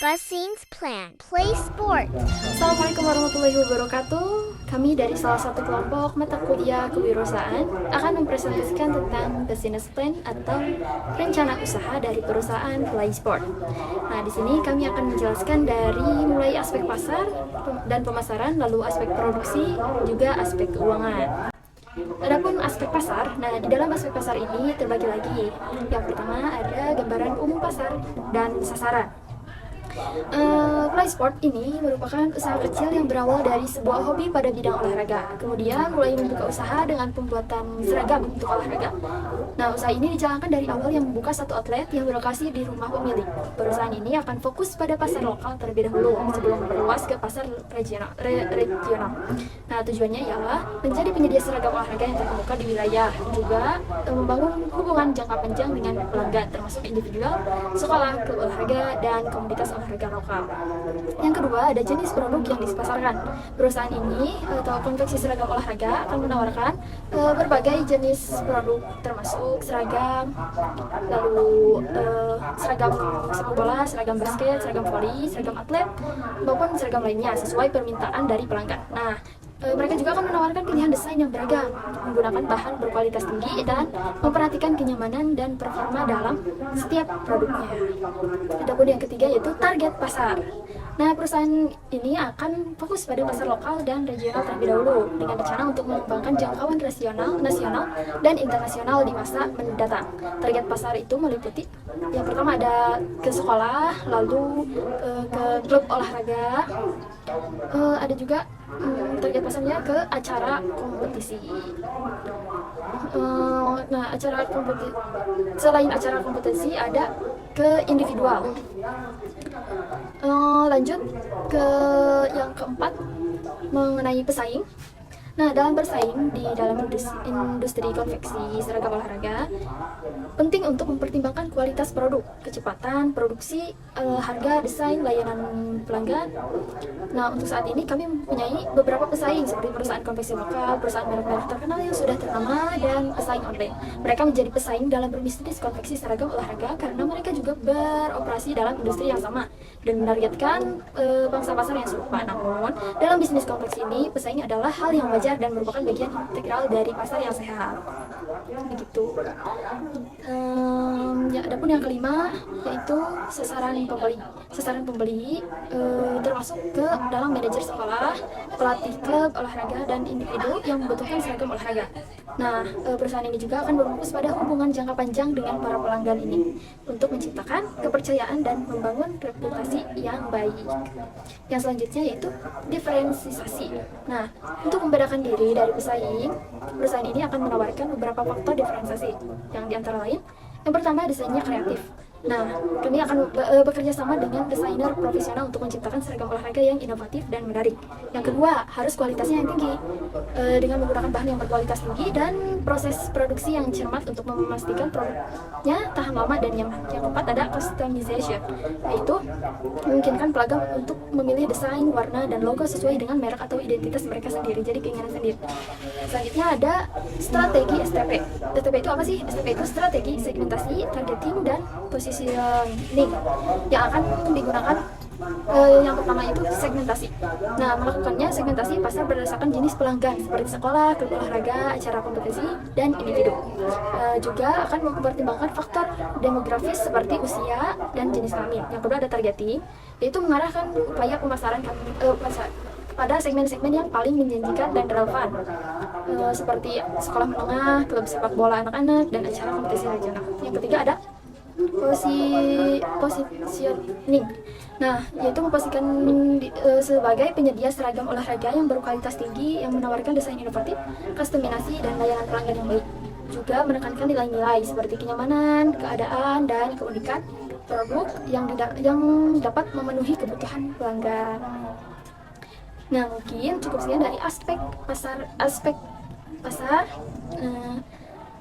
Fussing's Plan. Play sport. Assalamualaikum warahmatullahi wabarakatuh. Kami dari salah satu kelompok mata kuliah kewirausahaan akan mempresentasikan tentang business plan atau rencana usaha dari perusahaan Play Sport. Nah, di sini kami akan menjelaskan dari mulai aspek pasar dan pemasaran, lalu aspek produksi, juga aspek keuangan. Adapun aspek pasar, nah di dalam aspek pasar ini terbagi lagi. Yang pertama ada gambaran umum pasar dan sasaran. Play Sport ini merupakan usaha kecil yang berawal dari sebuah hobi pada bidang olahraga. Kemudian mulai membuka usaha dengan pembuatan seragam untuk olahraga. Nah, usaha ini dijalankan dari awal yang membuka satu outlet yang berlokasi di rumah pemilik. Perusahaan ini akan fokus pada pasar lokal terlebih dahulu sebelum meluas ke pasar regional. Nah, tujuannya ialah menjadi penyedia seragam olahraga yang terkemuka di wilayah, juga membangun hubungan jangka panjang dengan pelanggan termasuk individual, sekolah, klub olahraga, dan komunitas olahraga lokal. Yang kedua, ada jenis produk yang dipasarkan. Perusahaan ini atau konveksi seragam olahraga akan menawarkan berbagai jenis produk termasuk seragam, lalu seragam sepak bola, seragam basket, seragam voli, seragam atlet, maupun seragam lainnya sesuai permintaan dari pelanggan. Nah, mereka juga akan menawarkan pilihan desain yang beragam, menggunakan bahan berkualitas tinggi dan memperhatikan kenyamanan dan performa dalam setiap produknya. Adapun yang ketiga yaitu target pasar. Nah, perusahaan ini akan fokus pada pasar lokal dan regional terlebih dahulu dengan rencana untuk mengembangkan jangkauan nasional dan internasional di masa mendatang. Target pasar itu meliputi yang pertama ada ke sekolah, lalu ke klub olahraga, ada juga target pasarnya ke acara kompetisi. Nah, selain acara kompetisi ada ke individual. Lanjut ke yang keempat mengenai pesaing. Nah, dalam bersaing di dalam industri konveksi seragam olahraga, penting untuk mempertimbangkan kualitas produk, kecepatan produksi, harga, desain, layanan pelanggan. Nah, untuk saat ini kami mempunyai beberapa pesaing seperti perusahaan konveksi lokal, perusahaan merek-merek terkenal yang sudah ternama, dan pesaing online. Mereka menjadi pesaing dalam berbisnis konveksi seragam olahraga karena mereka juga beroperasi dalam industri yang sama dan menargetkan pangsa pasar yang serupa. Namun, dalam bisnis konveksi ini, pesaing adalah hal yang wajar dan merupakan bagian integral dari pasar yang sehat. Begitu. Ya, adapun yang kelima yaitu sasaran pembeli. Sasaran pembeli termasuk ke dalam manajer sekolah, pelatih klub olahraga, dan individu yang membutuhkan seragam olahraga. Nah, perusahaan ini juga akan berfokus pada hubungan jangka panjang dengan para pelanggan ini untuk menciptakan kepercayaan dan membangun reputasi yang baik. Yang selanjutnya yaitu diferensiasi. Nah, untuk membedakan diri dari pesaing, perusahaan ini akan menawarkan beberapa faktor diferensiasi yang diantara lain, yang pertama desainnya kreatif. Nah, kami akan bekerja sama dengan desainer profesional untuk menciptakan seragam olahraga yang inovatif dan menarik. Yang kedua, harus kualitasnya yang tinggi dengan menggunakan bahan yang berkualitas tinggi dan proses produksi yang cermat untuk memastikan produknya tahan lama dan nyaman. Yang keempat ada customization, yaitu memungkinkan pelanggan untuk memilih desain, warna, dan logo sesuai dengan merek atau identitas mereka sendiri, jadi keinginan sendiri. Selanjutnya ada strategi STP. STP itu apa sih? STP itu strategi segmentasi, targeting, dan positioning yang akan digunakan. Yang pertama itu segmentasi. Nah, melakukannya segmentasi pasar berdasarkan jenis pelanggan seperti sekolah, klub olahraga, acara kompetisi, dan individu. Juga akan mempertimbangkan faktor demografis seperti usia dan jenis kelamin. Yang kedua ada targeting, yaitu mengarahkan upaya pemasaran pada segmen-segmen yang paling menjanjikan dan relevan, seperti sekolah menengah, klub sepak bola anak-anak, dan acara kompetisi regional. Yang ketiga ada positioning. Nah, yaitu memposisikan sebagai penyedia seragam olahraga yang berkualitas tinggi, yang menawarkan desain inovatif, customizasi, dan layanan pelanggan yang baik. Juga menekankan nilai-nilai seperti kenyamanan, keadaan, dan keunikan produk yang dapat memenuhi kebutuhan pelanggan. Nah, mungkin cukup sekian dari aspek pasar.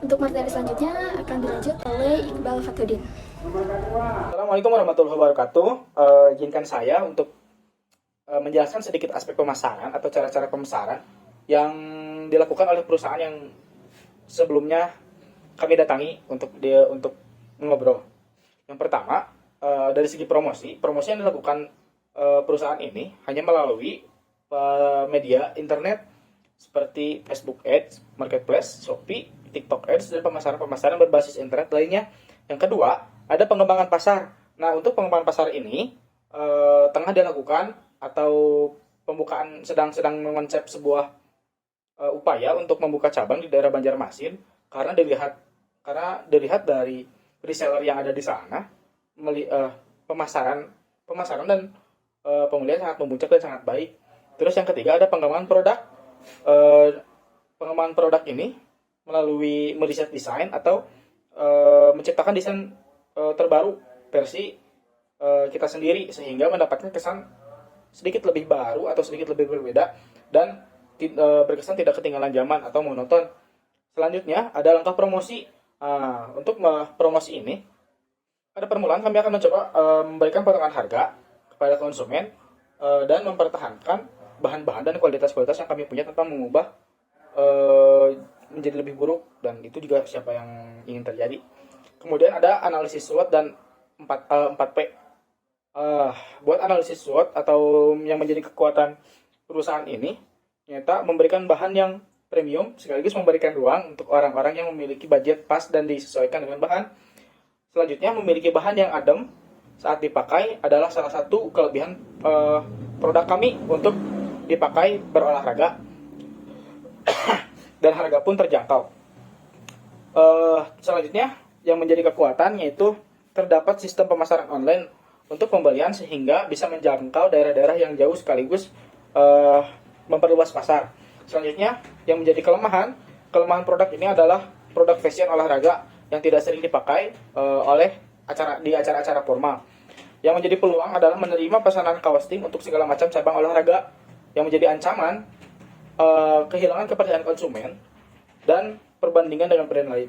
Untuk materi selanjutnya akan dilanjut oleh Iqbal Fatudin. Assalamualaikum warahmatullahi wabarakatuh. Izinkan saya untuk menjelaskan sedikit aspek pemasaran atau cara-cara pemasaran yang dilakukan oleh perusahaan yang sebelumnya kami datangi untuk ngobrol. Yang pertama, dari segi promosi yang dilakukan perusahaan ini hanya melalui media internet seperti Facebook Ads, Marketplace, Shopee, TikTok Ads, dan pemasaran berbasis internet lainnya. Yang kedua, ada pengembangan pasar. Nah, untuk pengembangan pasar ini tengah dilakukan atau pembukaan sedang mengonsep sebuah upaya untuk membuka cabang di daerah Banjarmasin karena dilihat dari reseller yang ada di sana pemasaran dan pembelian sangat memuncak dan sangat baik. Terus yang ketiga ada pengembangan produk. Pengembangan produk ini melalui meriset desain atau menciptakan desain terbaru versi kita sendiri sehingga mendapatkan kesan sedikit lebih baru atau sedikit lebih berbeda dan berkesan tidak ketinggalan zaman atau monoton. Selanjutnya ada langkah promosi. Untuk promosi ini pada permulaan kami akan mencoba memberikan potongan harga kepada konsumen dan mempertahankan bahan-bahan dan kualitas-kualitas yang kami punya tanpa mengubah menjadi lebih buruk, dan itu juga siapa yang ingin terjadi. Kemudian ada analisis SWOT dan 4P. Buat analisis SWOT atau yang menjadi kekuatan perusahaan ini ternyata memberikan bahan yang premium sekaligus memberikan ruang untuk orang-orang yang memiliki budget pas dan disesuaikan dengan bahan. Selanjutnya, memiliki bahan yang adem saat dipakai adalah salah satu kelebihan produk kami untuk dipakai berolahraga dan harga pun terjangkau. Selanjutnya, yang menjadi kekuatan yaitu terdapat sistem pemasaran online untuk pembelian sehingga bisa menjangkau daerah-daerah yang jauh sekaligus memperluas pasar. Selanjutnya, yang menjadi kelemahan produk ini adalah produk fashion olahraga yang tidak sering dipakai oleh acara-acara formal. Yang menjadi peluang adalah menerima pesanan kaos tim untuk segala macam cabang olahraga. Yang menjadi ancaman kehilangan kepercayaan konsumen dan perbandingan dengan brand lain.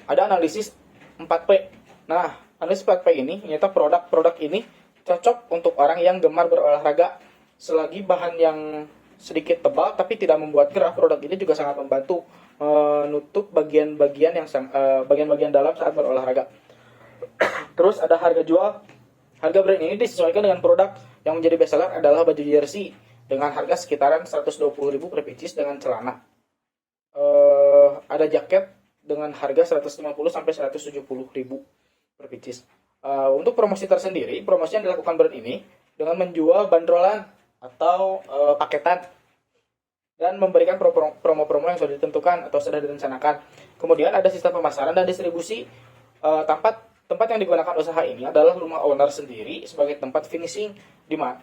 Ada analisis 4P. Nah, analisis 4P ini ternyata produk ini cocok untuk orang yang gemar berolahraga. Selagi bahan yang sedikit tebal tapi tidak membuat gerah, produk ini juga sangat membantu menutup bagian-bagian dalam saat berolahraga. Terus ada harga jual. Harga brand ini disesuaikan dengan produk. Yang menjadi bestseller adalah baju jersey dengan harga sekitaran 120.000 per pieces dengan celana. Ada jaket dengan harga 150 sampai 170.000 per pieces. Untuk promosi tersendiri, promosi yang dilakukan brand ini dengan menjual bandrolan atau paketan dan memberikan promo-promo yang sudah ditentukan atau sudah direncanakan. Kemudian ada sistem pemasaran dan distribusi. Tempat yang digunakan usaha ini adalah rumah owner sendiri sebagai tempat finishing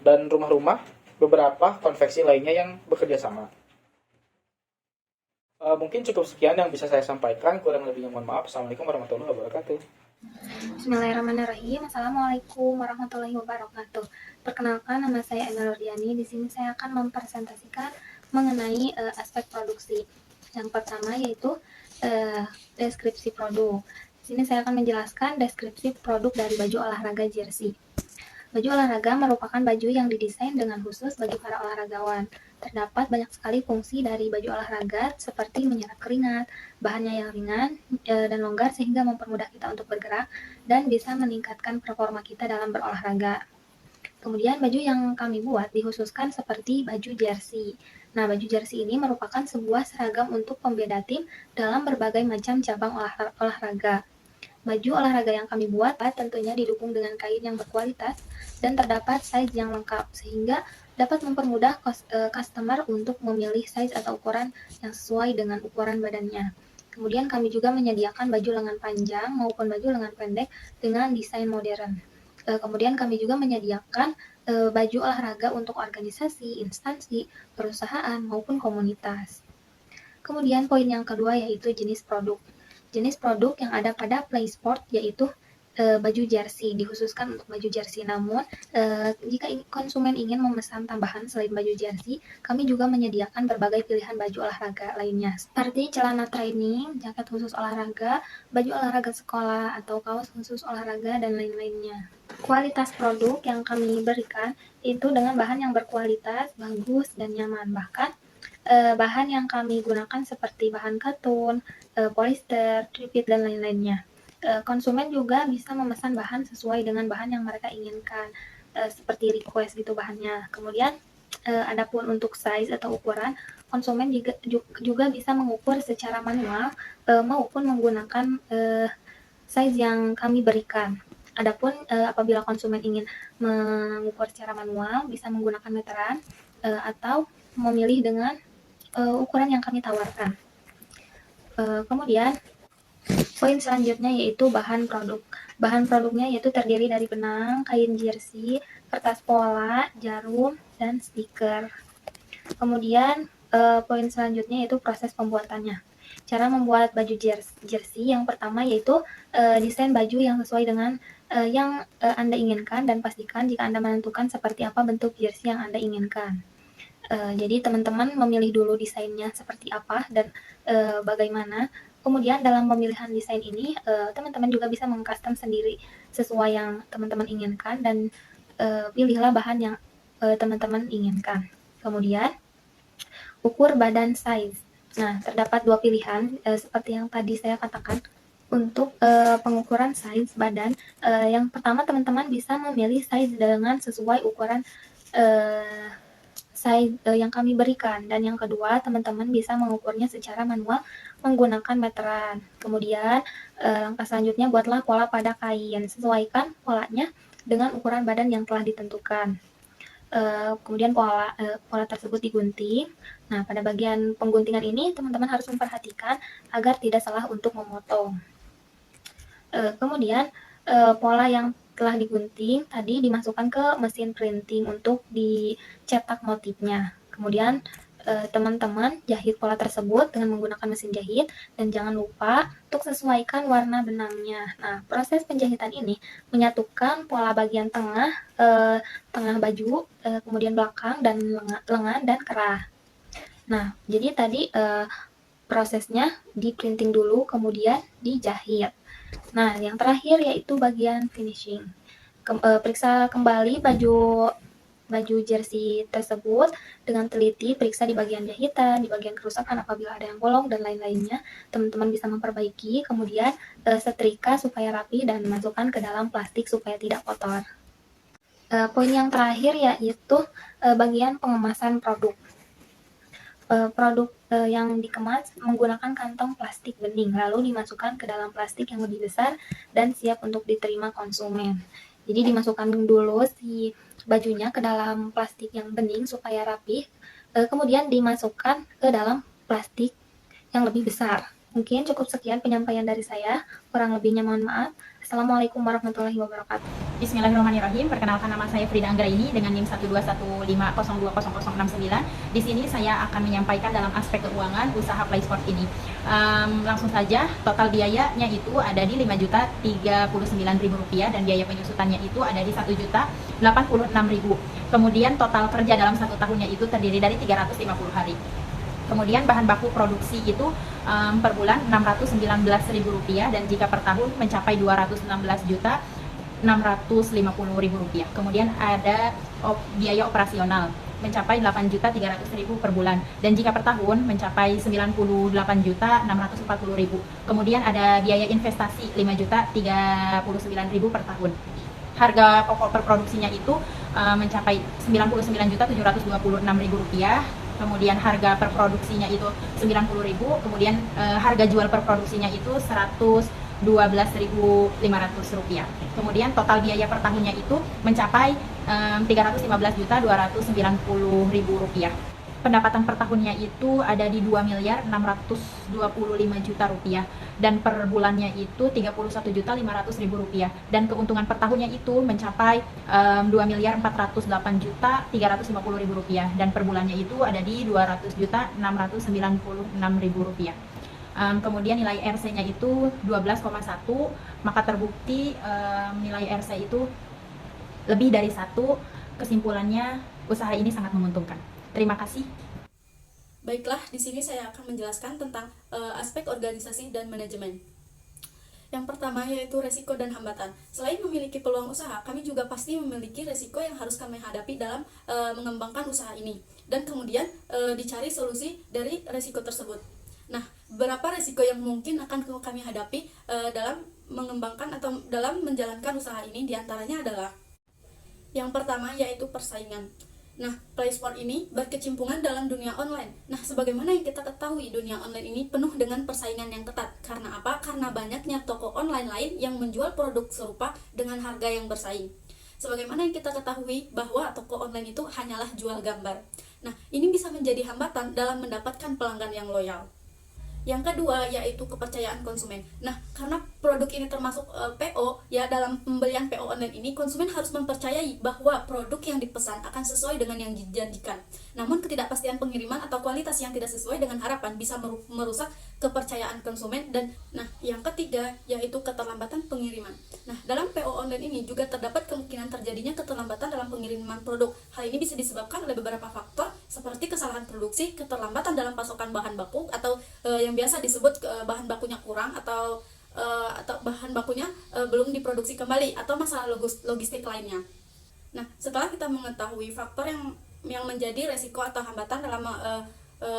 dan rumah-rumah beberapa konveksi lainnya yang bekerja sama. Mungkin cukup sekian yang bisa saya sampaikan. Kurang lebihnya mohon maaf. Assalamualaikum warahmatullahi wabarakatuh. Bismillahirrahmanirrahim. Assalamualaikum warahmatullahi wabarakatuh. Perkenalkan, nama saya Enda Nurdiani. Di sini saya akan mempresentasikan mengenai aspek produksi. Yang pertama yaitu deskripsi produk. Di sini saya akan menjelaskan deskripsi produk dari baju olahraga jersey. Baju olahraga merupakan baju yang didesain dengan khusus bagi para olahragawan. Terdapat banyak sekali fungsi dari baju olahraga seperti menyerap keringat, bahannya yang ringan dan longgar sehingga mempermudah kita untuk bergerak dan bisa meningkatkan performa kita dalam berolahraga. Kemudian baju yang kami buat dikhususkan seperti baju jersey. Nah, baju jersey ini merupakan sebuah seragam untuk pembeda tim dalam berbagai macam cabang olahraga. Baju olahraga yang kami buat tentunya didukung dengan kain yang berkualitas dan terdapat size yang lengkap sehingga dapat mempermudah customer untuk memilih size atau ukuran yang sesuai dengan ukuran badannya. Kemudian kami juga menyediakan baju lengan panjang maupun baju lengan pendek dengan desain modern. Kemudian kami juga menyediakan baju olahraga untuk organisasi, instansi, perusahaan maupun komunitas. Kemudian poin yang kedua yaitu jenis produk. Jenis produk yang ada pada PlaySport yaitu baju jersey, dikhususkan untuk baju jersey. Namun, jika konsumen ingin memesan tambahan selain baju jersey, kami juga menyediakan berbagai pilihan baju olahraga lainnya, seperti celana training, jaket khusus olahraga, baju olahraga sekolah, atau kaos khusus olahraga, dan lain-lainnya. Kualitas produk yang kami berikan itu dengan bahan yang berkualitas, bagus, dan nyaman. Bahkan, bahan yang kami gunakan seperti bahan katun, polyester, tripit, dan lain-lainnya. konsumen juga bisa memesan bahan sesuai dengan bahan yang mereka inginkan, seperti request gitu bahannya. Kemudian adapun untuk size atau ukuran, konsumen juga bisa mengukur secara manual maupun menggunakan size yang kami berikan. Adapun apabila konsumen ingin mengukur secara manual, bisa menggunakan meteran atau memilih dengan ukuran yang kami tawarkan. Kemudian poin selanjutnya yaitu bahan produk. Bahan produknya yaitu terdiri dari benang, kain jersey, kertas pola, jarum, dan stiker. Kemudian poin selanjutnya yaitu proses pembuatannya. Cara membuat baju jersey yang pertama yaitu desain baju yang sesuai dengan yang Anda inginkan, dan pastikan jika Anda menentukan seperti apa bentuk jersey yang Anda inginkan. Jadi teman-teman memilih dulu desainnya seperti apa dan bagaimana. Kemudian dalam pemilihan desain ini teman-teman juga bisa mengcustom sendiri sesuai yang teman-teman inginkan, dan pilihlah bahan yang teman-teman inginkan. Kemudian ukur badan size. Nah, terdapat dua pilihan seperti yang tadi saya katakan untuk pengukuran size badan. Yang pertama, teman-teman bisa memilih size dengan sesuai ukuran size yang kami berikan, dan yang kedua, teman-teman bisa mengukurnya secara manual menggunakan meteran. Kemudian langkah selanjutnya, buatlah pola pada kain. Sesuaikan polanya dengan ukuran badan yang telah ditentukan. Kemudian pola tersebut digunting. Nah, pada bagian pengguntingan ini teman-teman harus memperhatikan agar tidak salah untuk memotong. Kemudian pola yang telah digunting tadi dimasukkan ke mesin printing untuk dicetak motifnya. Kemudian teman-teman jahit pola tersebut dengan menggunakan mesin jahit, dan jangan lupa untuk sesuaikan warna benangnya. Nah, proses penjahitan ini menyatukan pola bagian tengah baju, kemudian belakang dan lengan dan kerah. Nah, jadi tadi prosesnya di printing dulu, kemudian dijahit. Nah, yang terakhir yaitu bagian finishing. Periksa kembali baju jersey tersebut dengan teliti, periksa di bagian jahitan, di bagian kerusakan apabila ada yang bolong dan lain-lainnya. Teman-teman bisa memperbaiki, kemudian setrika supaya rapi dan masukkan ke dalam plastik supaya tidak kotor. Poin yang terakhir yaitu bagian pengemasan produk. Produk yang dikemas menggunakan kantong plastik bening, lalu dimasukkan ke dalam plastik yang lebih besar dan siap untuk diterima konsumen. Jadi dimasukkan dulu si bajunya ke dalam plastik yang bening supaya rapi, kemudian dimasukkan ke dalam plastik yang lebih besar. Mungkin cukup sekian penyampaian dari saya, kurang lebihnya mohon maaf. Assalamualaikum warahmatullahi wabarakatuh. Bismillahirrahmanirrahim. Perkenalkan, nama saya Frida Anggraini dengan NIM 12150200069. Di sini saya akan menyampaikan dalam aspek keuangan usaha Play Sport ini. Langsung saja, total biayanya itu ada di Rp5.039.000 dan biaya penyusutannya itu ada di Rp1.086.000. Kemudian total kerja dalam 1 tahunnya itu terdiri dari 350 hari. Kemudian bahan baku produksi itu per bulan Rp619.000, dan jika per tahun mencapai Rp216.650.000. Kemudian ada biaya operasional mencapai Rp8.300.000 per bulan, dan jika per tahun mencapai Rp98.640.000. Kemudian ada biaya investasi Rp5.039.000 per tahun. Harga pokok per produksinya itu mencapai Rp99.726.000. Kemudian harga per produksinya itu Rp90.000, kemudian harga jual per produksinya itu Rp112.500. Kemudian total biaya per tahunnya itu mencapai Rp315.290.000. Pendapatan per tahunnya itu ada di Rp2.625.000.000 dan per bulannya itu Rp31.500.000, dan keuntungan per tahunnya itu mencapai Rp2.408.350.000 dan per bulannya itu ada di Rp200.696.000. Kemudian nilai RC-nya itu 12,1, maka terbukti nilai RC itu lebih dari 1. Kesimpulannya, usaha ini sangat menguntungkan. Terima kasih. Baiklah, di sini saya akan menjelaskan tentang aspek organisasi dan manajemen. Yang pertama yaitu resiko dan hambatan. Selain memiliki peluang usaha, kami juga pasti memiliki resiko yang harus kami hadapi dalam mengembangkan usaha ini. Dan kemudian dicari solusi dari resiko tersebut. Nah, berapa resiko yang mungkin akan kami hadapi dalam mengembangkan atau dalam menjalankan usaha ini diantaranya adalah yang pertama yaitu persaingan. Nah, PlaySport ini berkecimpungan dalam dunia online. Nah, sebagaimana yang kita ketahui, dunia online ini penuh dengan persaingan yang ketat. Karena apa? Karena banyaknya toko online lain yang menjual produk serupa dengan harga yang bersaing. Sebagaimana yang kita ketahui bahwa toko online itu hanyalah jual gambar. Nah, ini bisa menjadi hambatan dalam mendapatkan pelanggan yang loyal. Yang kedua yaitu kepercayaan konsumen. Nah, karena produk ini termasuk PO, ya dalam pembelian PO online ini konsumen harus mempercayai bahwa produk yang dipesan akan sesuai dengan yang dijanjikan. Namun ketidakpastian pengiriman atau kualitas yang tidak sesuai dengan harapan bisa merusak kepercayaan konsumen. Dan nah, yang ketiga yaitu keterlambatan pengiriman. Nah, dalam PO online ini juga terdapat kemungkinan terjadinya keterlambatan dalam pengiriman produk. Hal ini bisa disebabkan oleh beberapa faktor seperti kesalahan produksi, keterlambatan dalam pasokan bahan baku atau yang biasa disebut bahan bakunya kurang atau bahan bakunya belum diproduksi kembali atau masalah logistik lainnya. Nah, setelah kita mengetahui faktor yang menjadi resiko atau hambatan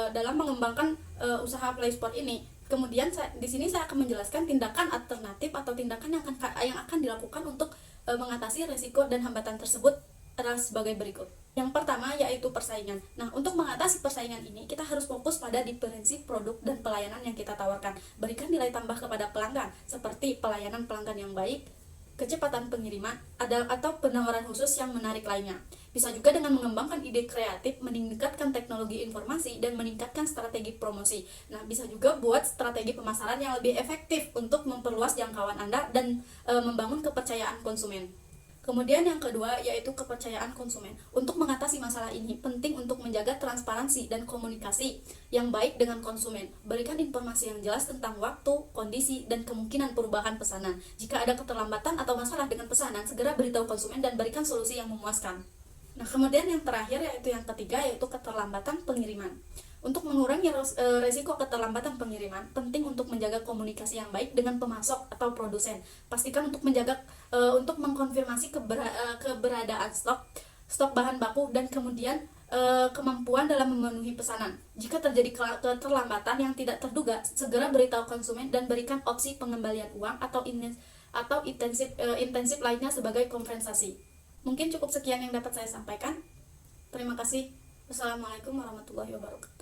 dalam mengembangkan usaha PlaySport ini, kemudian di sini saya akan menjelaskan tindakan alternatif atau tindakan yang akan dilakukan untuk mengatasi resiko dan hambatan tersebut adalah sebagai berikut. Yang pertama yaitu persaingan. Nah, untuk mengatasi persaingan ini kita harus fokus pada diferensi produk dan pelayanan yang kita tawarkan. Berikan nilai tambah kepada pelanggan seperti pelayanan pelanggan yang baik, kecepatan pengiriman, atau penawaran khusus yang menarik lainnya. Bisa juga dengan mengembangkan ide kreatif, meningkatkan teknologi informasi, dan meningkatkan strategi promosi. Nah, bisa juga buat strategi pemasaran yang lebih efektif untuk memperluas jangkauan Anda dan membangun kepercayaan konsumen. Kemudian yang kedua yaitu kepercayaan konsumen. Untuk mengatasi masalah ini penting untuk menjaga transparansi dan komunikasi yang baik dengan konsumen. Berikan informasi yang jelas tentang waktu, kondisi, dan kemungkinan perubahan pesanan. Jika ada keterlambatan atau masalah dengan pesanan, segera beritahu konsumen dan berikan solusi yang memuaskan. Nah, kemudian yang terakhir yaitu yang ketiga yaitu keterlambatan pengiriman. Untuk mengurangi resiko keterlambatan pengiriman, penting untuk menjaga komunikasi yang baik dengan pemasok atau produsen. Pastikan untuk untuk mengkonfirmasi keberadaan stok bahan baku dan kemudian kemampuan dalam memenuhi pesanan. Jika terjadi keterlambatan yang tidak terduga, segera beritahu konsumen dan berikan opsi pengembalian uang atau intensif lainnya sebagai kompensasi. Mungkin cukup sekian yang dapat saya sampaikan. Terima kasih. Wassalamualaikum warahmatullahi wabarakatuh.